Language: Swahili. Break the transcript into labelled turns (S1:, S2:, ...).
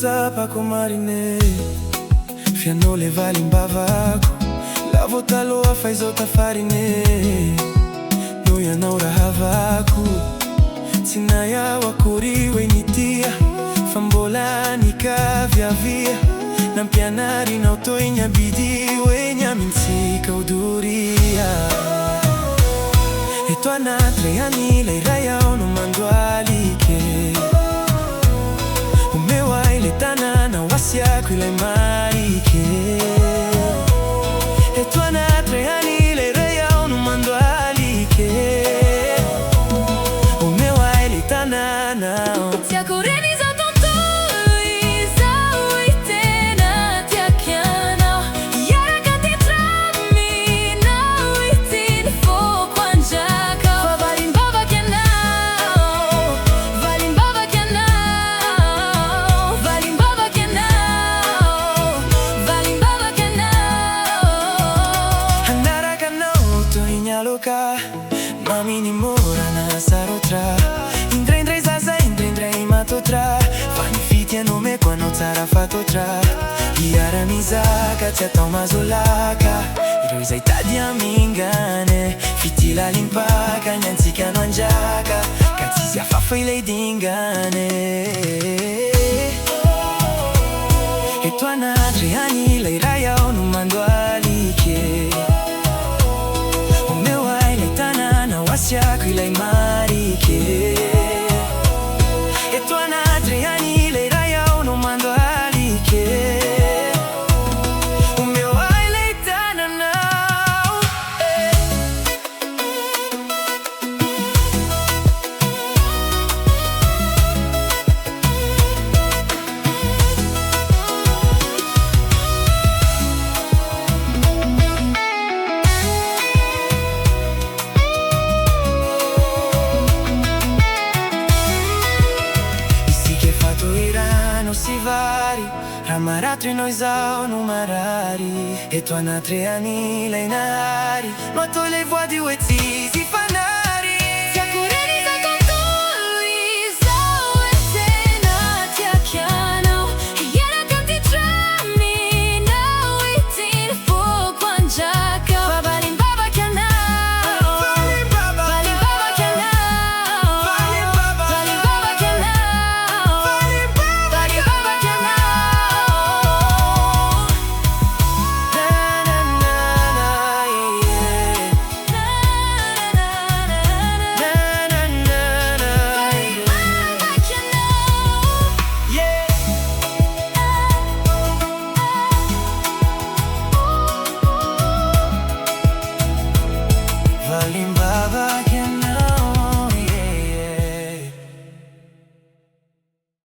S1: tsapako marine fianao le valimbavako lavo taloha fa izao tafarine noho ianao raha havako tsy nahiao akory hoe nitia fa mbola nikaviavia nampianarinao toy ny abidy hoe niamintsika hodoria eto anaty ray an'ilay iray aho no mandoalike omeo ahy le tanàna ho asiako ilay marike eto anaty ray an'ilay iray aho no mandoalike omeo ahy le tanàna
S2: tiako reny izao tontolo izao i tena tiako ianao iaraka tetraminao i tiny foko anjaka fa valimbavaka ianao valimbavaka ianao valimbavaka ianao valimbavaka ianao
S1: hanaraka anao toy ny aloka maminy morana sarotra indraindray zaza indraindray matotra fa ny fitianomeko anao tsara fatotra iara-mizaka tsy atao mazolaka ireo izay tady amingane fitilalimpaka ny antsika no anjaka ka tsisy afafa ilay dingane eto anaty ray an'ilay iray aho no mandoalike omeo ahy ilay tanàna ho asiako ilay marike eto anaty ray an'ilay iray aho no mandoalike omeo ahy ilay tanànao si vari raha maratry ianao izao no marary eto anaty ray an'ilay nahary no atao ilay voady hoe tsisy